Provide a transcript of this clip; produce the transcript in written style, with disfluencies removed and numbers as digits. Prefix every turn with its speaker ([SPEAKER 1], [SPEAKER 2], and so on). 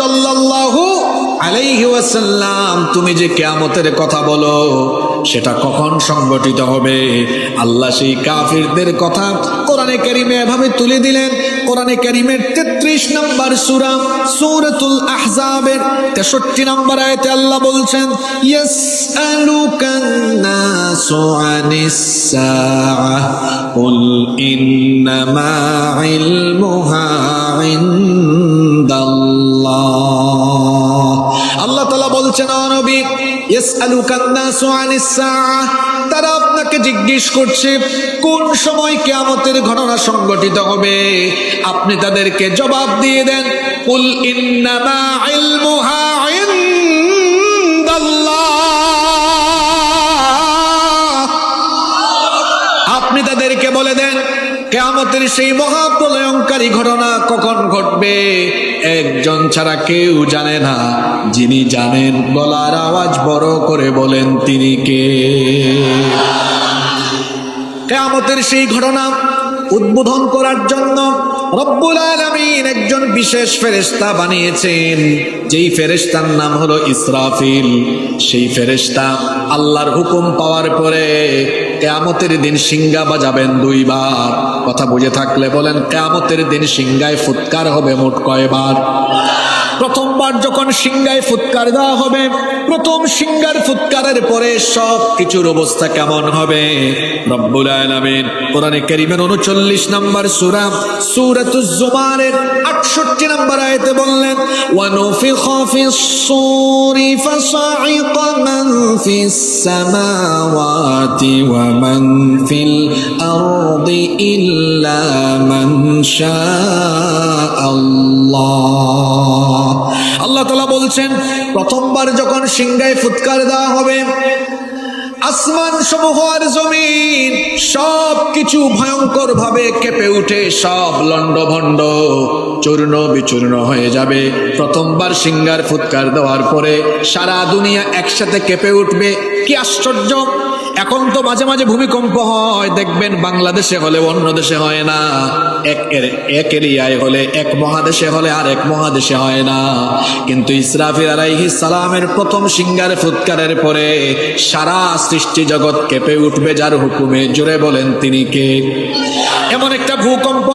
[SPEAKER 1] সাল্লাল্লাহু আলাইহি ওয়াসাল্লাম, তুমি যে কিয়ামতের কথা বলো সেটা কখন সংগঠিত হবে? আল্লাহ সেই কাফিরদের কথা কোরআনে কারীমে এভাবে তুলে দিলেন। কোরআনে কারীমের 33 নম্বর সূরা সূরাতুল আহজাবের 63 নম্বর আয়াতে আল্লাহ বলছেন, ইয়াসআলুকান নাসু আনিস সাআহ কুল ইন্নামা ইলমুহা ইনদাল্লাহ। আল্লাহ তাআলা বলছেন, ও নবী, ইয়াসআলুকান নাসু আনিস সাআহ, তারা আপনাকে জিজ্ঞেস করছে কোন সময় কিয়ামতের ঘটনা সংঘটিত হবে। আপনি তাদেরকে জবাব দিয়ে দেন, কুল ইন্নামা ইলমুহা ইনদাল্লাহ। আপনি তাদেরকে বলে দেন কিয়ামতের সেই মহাপ্রলয়ঙ্কারী ঘটনা কখন ঘটবে একজন ছাড়া কেউ জানে না। যিনি জানেন, গলার আওয়াজ বড় করে বলেন, তিনি কে? কিয়ামতের সেই ঘটনা উদ্বোধন করার জন্য রব্বুল আলামিন একজন বিশেষ ফেরেশতা বানিয়েছেন, যেই ফেরেশতার নাম হলো ইসরাফিল। সেই ফেরেশতা আল্লাহর হুকুম পাওয়ার পরে কিয়ামতের দিন সিংহা বাজাবেন 2 বার। কথা বুঝে থাকলে বলেন, কিয়ামতের দিন সিংহায় ফুৎকার হবে মোট কয়বার? প্রথমবার যখন সিংহায় ফুৎকার দেওয়া হবে, প্রথম সিংহার ফুৎকারের পরে সব কিছুর অবস্থা কেমন হবে? রব্বুল আলামিন কোরআনে কারীমের 39 নম্বর সূরা সূরাতুজ জুমারের 68 নম্বর আয়াতে বললেন, ওয়া নুফিখা ফিস সূরি ফাসাইকা মান ফিস সামাওয়াতি ওয়া মান ফিল আরদি ইল্লা মান শাআল্লাহ। আল্লাহ তাআলা বলছেন, প্রথমবার যখন সিংহায় ফুৎকার দেওয়া হবে, আসমান সমূহ আর জমিন সব কিছু ভয়ঙ্কর ভাবে কেঁপে উঠে সব লন্ডভন্ড চূর্ণ বিচূর্ণ হয়ে যাবে। প্রথমবার সিংহার ফুৎকার দেওয়ার পরে সারা দুনিয়া একসাথে কেঁপে উঠবে। কি আশ্চর্য! এখন তো মাঝে মাঝে ভূমিকম্প হয়, দেখবেন বাংলাদেশে হলে অন্য দেশে হয় না, এক এরিয়ায় হলে, এক মহাদেশে হলে আর এক মহাদেশে হয় না। কিন্তু ইসরাফিল আলাইহিস সালামের প্রথম সিংহার ফুৎকারের পরে সারা সৃষ্টি জগৎ কেঁপে উঠবে যার হুকুমে। জোরে বলেন, তিনি কে? এমন একটা ভূকম্প